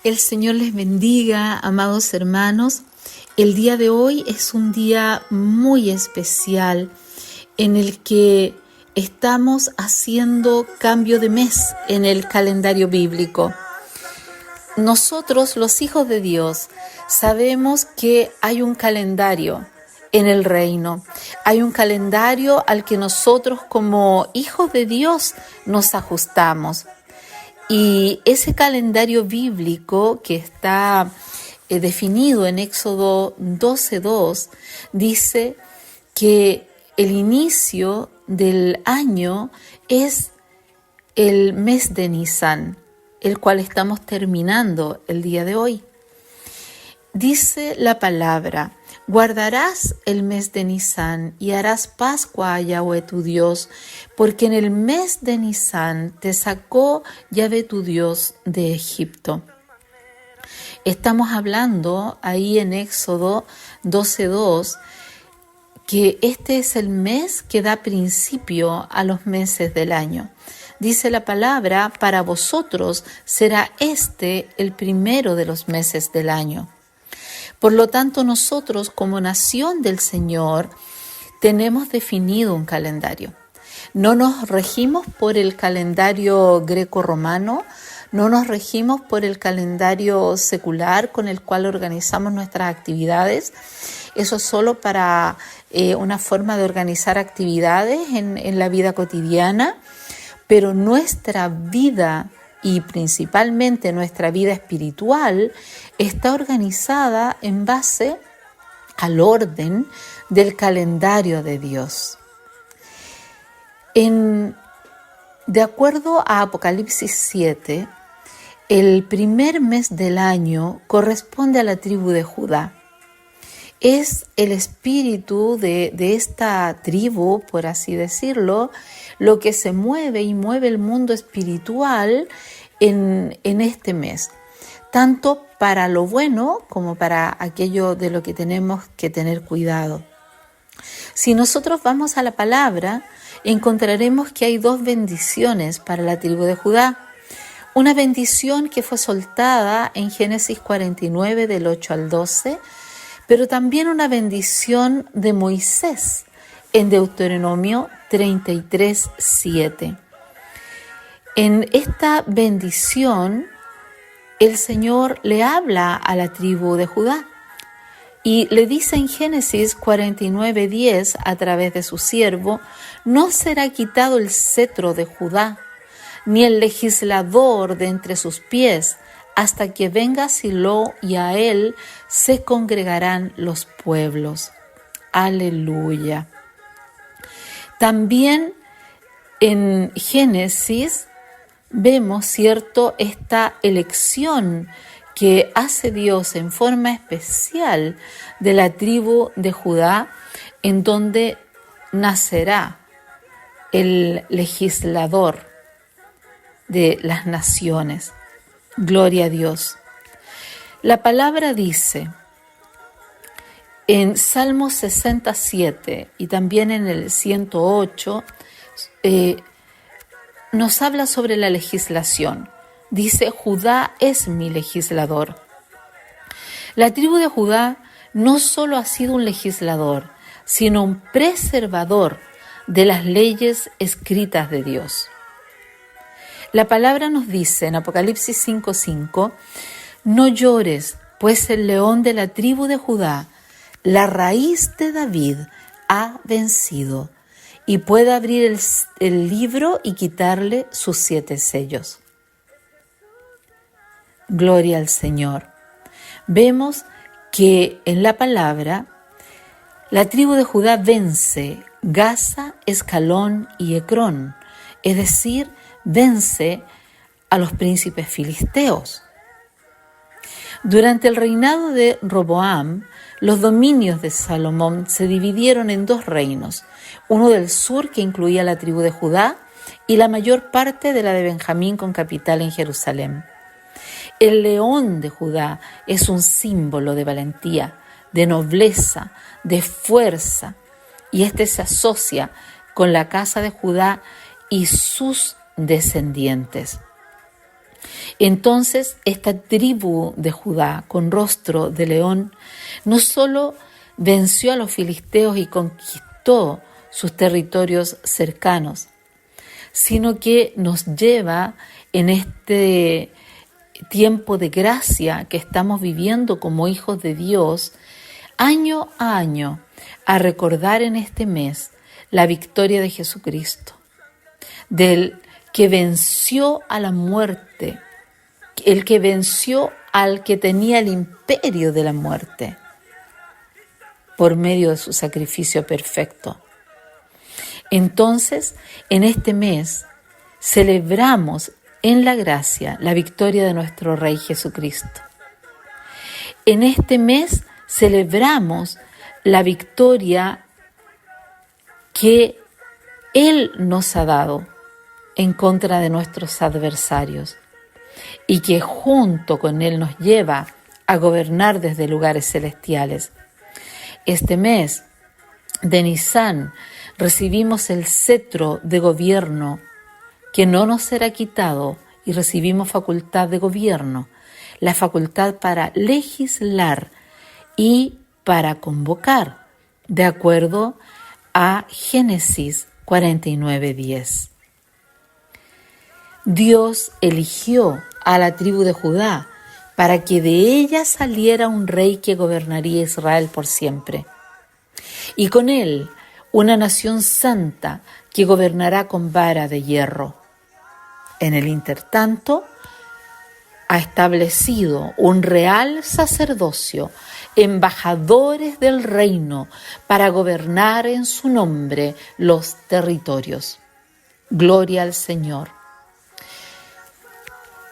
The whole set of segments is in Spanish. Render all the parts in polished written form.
El Señor les bendiga, amados hermanos. El día de hoy es un día muy especial en el que estamos haciendo cambio de mes en el calendario bíblico. Nosotros, los hijos de Dios, sabemos que hay un calendario en el reino. Hay un calendario al que nosotros como hijos de Dios nos ajustamos. Y ese calendario bíblico que está definido en Éxodo 12:2 dice que el inicio del año es el mes de Nisán, el cual estamos terminando el día de hoy. Dice la palabra: guardarás el mes de Nisán y harás Pascua a Yahweh tu Dios, porque en el mes de Nisán te sacó Yahweh tu Dios de Egipto. Estamos hablando ahí en Éxodo 12:2 que este es el mes que da principio a los meses del año. Dice la palabra: para vosotros será este el primero de los meses del año. Por lo tanto, nosotros como nación del Señor tenemos definido un calendario. No nos regimos por el calendario greco-romano, no nos regimos por el calendario secular con el cual organizamos nuestras actividades. Eso es solo para una forma de organizar actividades en la vida cotidiana, pero nuestra vida y principalmente nuestra vida espiritual está organizada en base al orden del calendario de Dios. De acuerdo a Apocalipsis 7, el primer mes del año corresponde a la tribu de Judá. Es el espíritu de esta tribu, por así decirlo, lo que se mueve y mueve el mundo espiritual en este mes, tanto para lo bueno como para aquello de lo que tenemos que tener cuidado. Si nosotros vamos a la palabra, encontraremos que hay dos bendiciones para la tribu de Judá. Una bendición que fue soltada en Génesis 49 del 8 al 12, pero también una bendición de Moisés en Deuteronomio 33:7. En esta bendición, el Señor le habla a la tribu de Judá y le dice en Génesis 49:10 a través de su siervo: no será quitado el cetro de Judá, ni el legislador de entre sus pies, hasta que venga Silo, y a él se congregarán los pueblos. Aleluya. También en Génesis vemos, ¿cierto?, esta elección que hace Dios en forma especial de la tribu de Judá, en donde nacerá el legislador de las naciones. Gloria a Dios. La palabra dice en Salmo 67 y también en el 108, nos habla sobre la legislación. Dice: Judá es mi legislador. La tribu de Judá no solo ha sido un legislador, sino un preservador de las leyes escritas de Dios. La palabra nos dice en Apocalipsis 5:5: no llores, pues el león de la tribu de Judá, la raíz de David, ha vencido, y puede abrir el libro y quitarle sus 7 sellos. Gloria al Señor. Vemos que en la palabra la tribu de Judá vence Gaza, Escalón y Ecrón, es decir, vence a los príncipes filisteos. Durante el reinado de Roboam, los dominios de Salomón se dividieron en 2 reinos, uno del sur que incluía la tribu de Judá y la mayor parte de la de Benjamín con capital en Jerusalén. El león de Judá es un símbolo de valentía, de nobleza, de fuerza, y este se asocia con la casa de Judá y sus descendientes. Entonces esta tribu de Judá con rostro de león no solo venció a los filisteos y conquistó sus territorios cercanos, sino que nos lleva en este tiempo de gracia que estamos viviendo como hijos de Dios, año a año, a recordar en este mes la victoria de Jesucristo, del que venció a la muerte, el que venció al que tenía el imperio de la muerte por medio de su sacrificio perfecto. Entonces, en este mes celebramos en la gracia la victoria de nuestro Rey Jesucristo. En este mes celebramos la victoria que Él nos ha dado en contra de nuestros adversarios y que junto con Él nos lleva a gobernar desde lugares celestiales. Este mes de Nisan recibimos el cetro de gobierno que no nos será quitado y recibimos facultad de gobierno, la facultad para legislar y para convocar, de acuerdo a Génesis 49:10. Dios eligió a la tribu de Judá para que de ella saliera un rey que gobernaría Israel por siempre, y con él una nación santa que gobernará con vara de hierro. En el intertanto, ha establecido un real sacerdocio, embajadores del reino, para gobernar en su nombre los territorios. Gloria al Señor.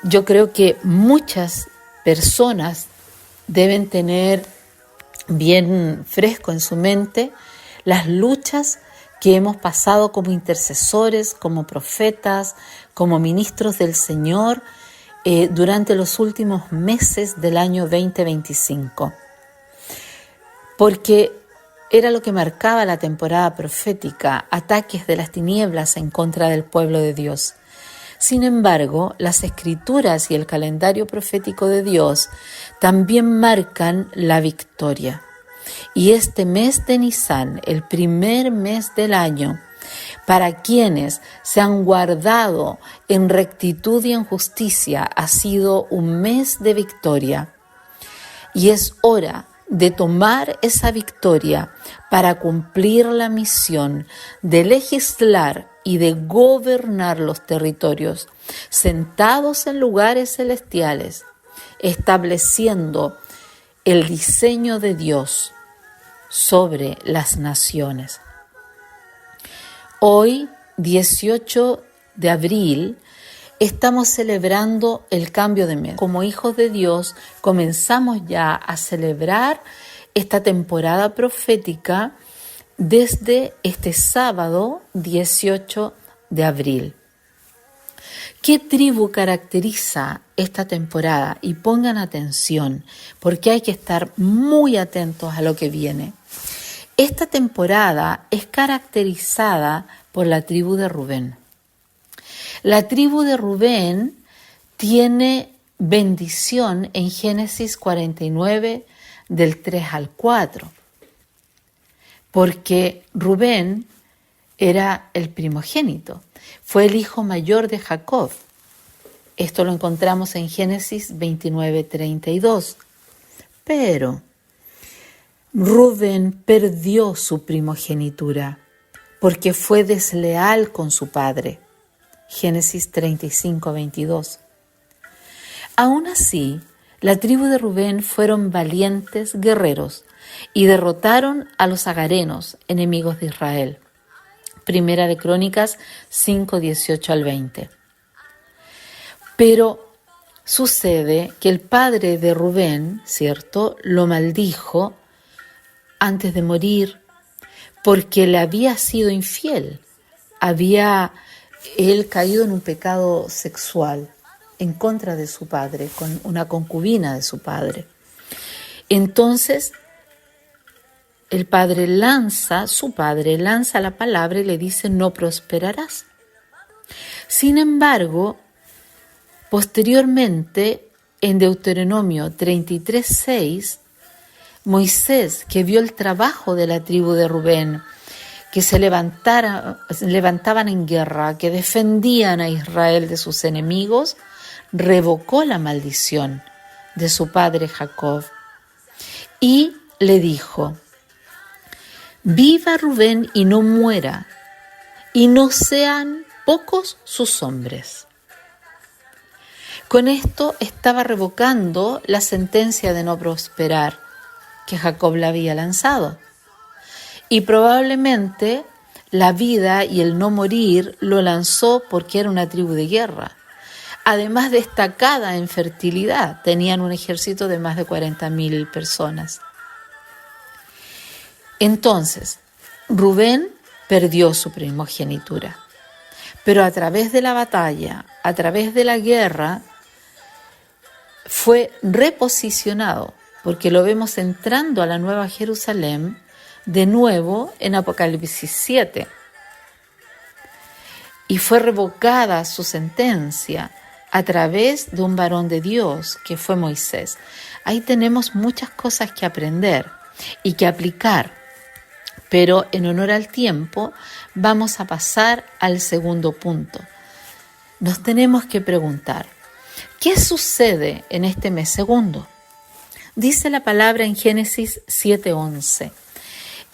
Yo creo que muchas personas deben tener bien fresco en su mente las luchas que hemos pasado como intercesores, como profetas, como ministros del Señor durante los últimos meses del año 2025. Porque era lo que marcaba la temporada profética, ataques de las tinieblas en contra del pueblo de Dios. Sin embargo, las Escrituras y el calendario profético de Dios también marcan la victoria. Y este mes de Nisan, el primer mes del año, para quienes se han guardado en rectitud y en justicia, ha sido un mes de victoria. Y es hora de tomar esa victoria para cumplir la misión de legislar y de gobernar los territorios, sentados en lugares celestiales, estableciendo el diseño de Dios sobre las naciones. Hoy, 18 de abril, estamos celebrando el cambio de mes. Como hijos de Dios, comenzamos ya a celebrar esta temporada profética desde este sábado 18 de abril. ¿Qué tribu caracteriza esta temporada? Y pongan atención, porque hay que estar muy atentos a lo que viene. Esta temporada es caracterizada por la tribu de Rubén. La tribu de Rubén tiene bendición en Génesis 49, del 3 al 4, porque Rubén era el primogénito, fue el hijo mayor de Jacob. Esto lo encontramos en Génesis 29:32. Pero Rubén perdió su primogenitura porque fue desleal con su padre. Génesis 35:22. Aún así, la tribu de Rubén fueron valientes guerreros y derrotaron a los agarenos, enemigos de Israel. Primera de Crónicas 5:18 al 20. Pero sucede que el padre de Rubén, ¿cierto?, lo maldijo antes de morir porque le había sido infiel. Había él caído en un pecado sexual en contra de su padre, con una concubina de su padre. Entonces, su padre lanza la palabra y le dice: no prosperarás. Sin embargo, Posteriormente, en Deuteronomio 33:6, Moisés, que vio el trabajo de la tribu de Rubén, que se levantaban en guerra, que defendían a Israel de sus enemigos, revocó la maldición de su padre Jacob y le dijo: viva Rubén y no muera, y no sean pocos sus hombres. Con esto estaba revocando la sentencia de no prosperar que Jacob le había lanzado. Y probablemente la vida y el no morir lo lanzó porque era una tribu de guerra. Además, destacada en fertilidad, tenían un ejército de más de 40,000 personas. Entonces, Rubén perdió su primogenitura, pero a través de la batalla, a través de la guerra, fue reposicionado, porque lo vemos entrando a la Nueva Jerusalén de nuevo en Apocalipsis 7. Y fue revocada su sentencia a través de un varón de Dios, que fue Moisés. Ahí tenemos muchas cosas que aprender y que aplicar, pero en honor al tiempo vamos a pasar al segundo punto. Nos tenemos que preguntar, ¿qué sucede en este mes segundo? Dice la palabra en Génesis 7:11.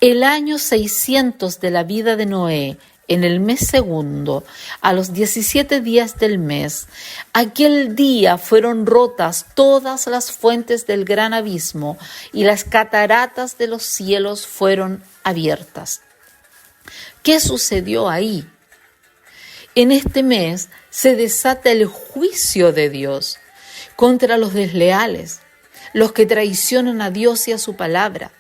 El año 600 de la vida de Noé, en el mes segundo, a los 17 días del mes, aquel día fueron rotas todas las fuentes del gran abismo y las cataratas de los cielos fueron abiertas. ¿Qué sucedió ahí? En este mes se desata el juicio de Dios contra los desleales, los que traicionan a Dios y a su palabra,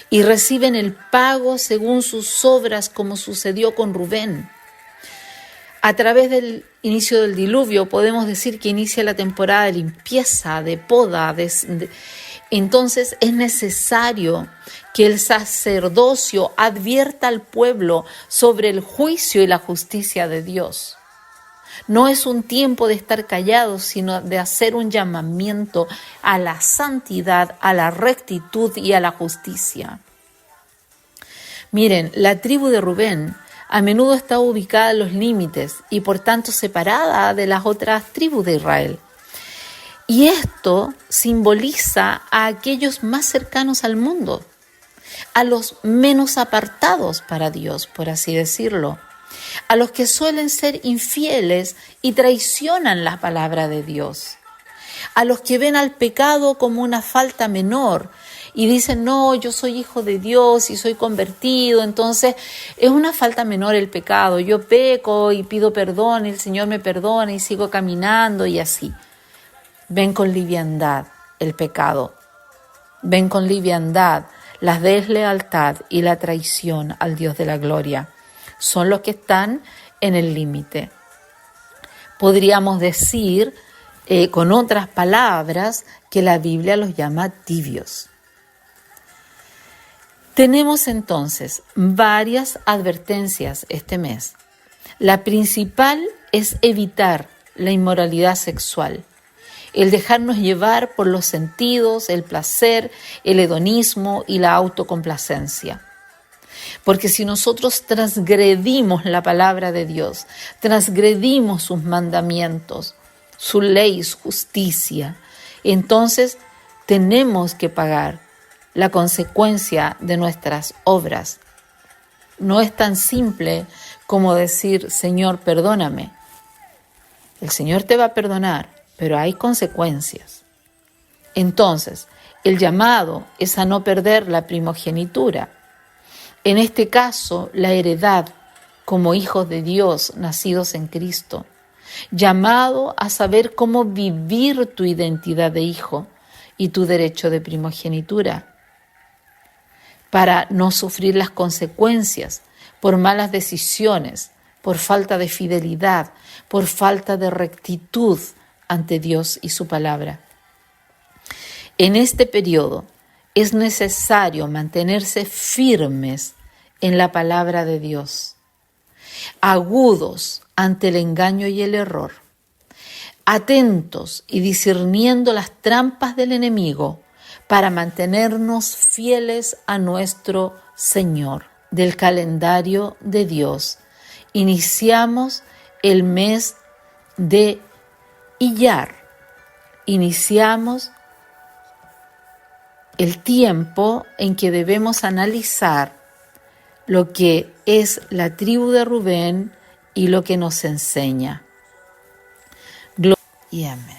y reciben el pago según sus obras, como sucedió con Rubén. A través del inicio del diluvio podemos decir que inicia la temporada de limpieza, de poda. Entonces es necesario que el sacerdocio advierta al pueblo sobre el juicio y la justicia de Dios. No es un tiempo de estar callados, sino de hacer un llamamiento a la santidad, a la rectitud y a la justicia. Miren, la tribu de Rubén a menudo está ubicada en los límites y por tanto separada de las otras tribus de Israel. Y esto simboliza a aquellos más cercanos al mundo, a los menos apartados para Dios, por así decirlo, a los que suelen ser infieles y traicionan la palabra de Dios, a los que ven al pecado como una falta menor y dicen, no, yo soy hijo de Dios y soy convertido, entonces es una falta menor el pecado, yo peco y pido perdón y el Señor me perdona y sigo caminando y así. Ven con liviandad el pecado, ven con liviandad la deslealtad y la traición al Dios de la gloria. Son los que están en el límite. Podríamos decir, con otras palabras, que la Biblia los llama tibios. Tenemos entonces varias advertencias este mes. La principal es evitar la inmoralidad sexual, el dejarnos llevar por los sentidos, el placer, el hedonismo y la autocomplacencia. Porque si nosotros transgredimos la palabra de Dios, transgredimos sus mandamientos, su ley, su justicia, entonces tenemos que pagar la consecuencia de nuestras obras. No es tan simple como decir, Señor, perdóname. El Señor te va a perdonar, pero hay consecuencias. Entonces, el llamado es a no perder la primogenitura. En este caso, la heredad como hijos de Dios nacidos en Cristo, llamado a saber cómo vivir tu identidad de hijo y tu derecho de primogenitura, para no sufrir las consecuencias por malas decisiones, por falta de fidelidad, por falta de rectitud ante Dios y su palabra. En este periodo es necesario mantenerse firmes en la palabra de Dios, agudos ante el engaño y el error, atentos y discerniendo las trampas del enemigo para mantenernos fieles a nuestro Señor. Del calendario de Dios, iniciamos el mes de Iyar. Iniciamos el tiempo en que debemos analizar lo que es la tribu de Rubén y lo que nos enseña. Gloria y amén.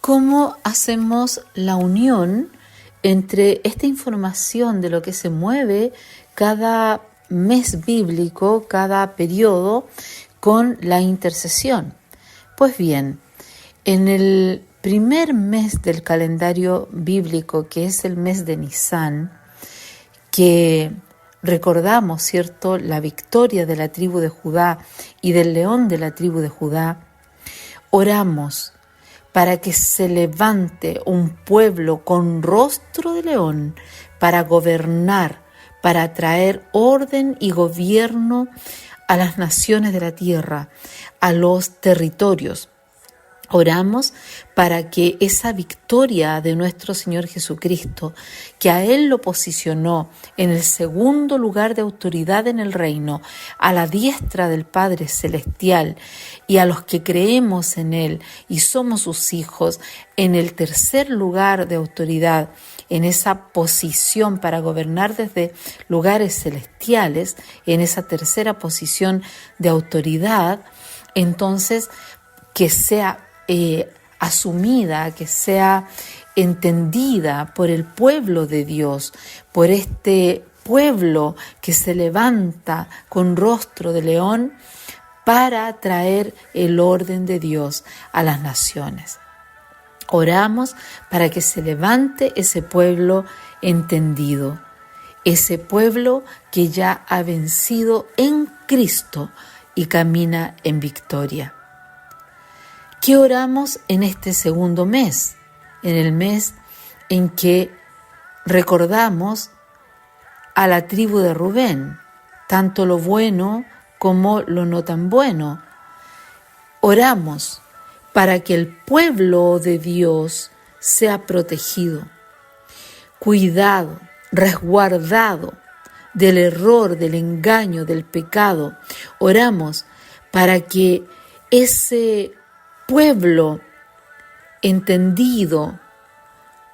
¿Cómo hacemos la unión entre esta información de lo que se mueve cada mes bíblico, cada periodo, con la intercesión? Pues bien, en el primer mes del calendario bíblico, que es el mes de Nisán, que recordamos, ¿cierto?, la victoria de la tribu de Judá y del león de la tribu de Judá, oramos para que se levante un pueblo con rostro de león para gobernar, para traer orden y gobierno a las naciones de la tierra, a los territorios. Oramos para que esa victoria de nuestro Señor Jesucristo, que a Él lo posicionó en el segundo lugar de autoridad en el reino, a la diestra del Padre Celestial, y a los que creemos en Él y somos sus hijos, en el tercer lugar de autoridad, en esa posición para gobernar desde lugares celestiales, en esa tercera posición de autoridad, entonces que sea asumida, que sea entendida por el pueblo de Dios, por este pueblo que se levanta con rostro de león para traer el orden de Dios a las naciones. Oramos para que se levante ese pueblo entendido, ese pueblo que ya ha vencido en Cristo y camina en victoria. ¿Qué oramos en este segundo mes? En el mes en que recordamos a la tribu de Rubén, tanto lo bueno como lo no tan bueno. Oramos para que el pueblo de Dios sea protegido, cuidado, resguardado del error, del engaño, del pecado. Oramos para que ese pueblo entendido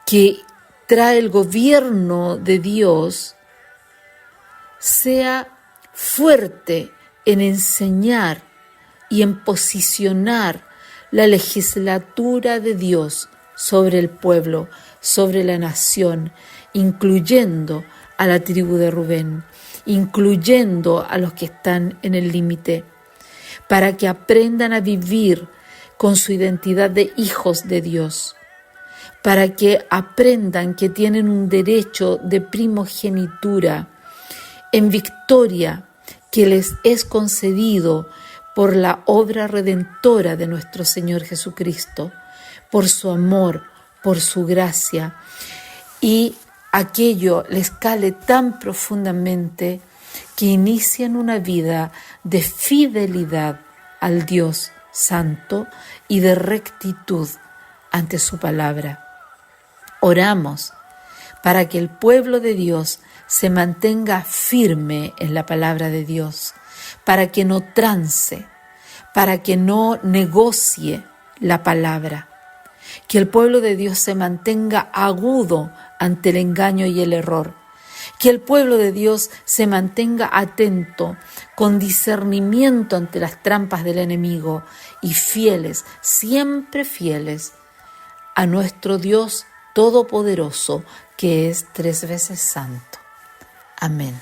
que trae el gobierno de Dios sea fuerte en enseñar y en posicionar la legislatura de Dios sobre el pueblo, sobre la nación, incluyendo a la tribu de Rubén, incluyendo a los que están en el límite, para que aprendan a vivir con su identidad de hijos de Dios, para que aprendan que tienen un derecho de primogenitura en victoria que les es concedido por la obra redentora de nuestro Señor Jesucristo, por su amor, por su gracia, y aquello les cale tan profundamente que inician una vida de fidelidad al Dios Santo y de rectitud ante su palabra. Oramos para que el pueblo de Dios se mantenga firme en la palabra de Dios, para que no trance, para que no negocie la palabra, que el pueblo de Dios se mantenga agudo ante el engaño y el error, que el pueblo de Dios se mantenga atento, con discernimiento ante las trampas del enemigo y fieles, siempre fieles a nuestro Dios Todopoderoso, que es 3 veces santo. Amén.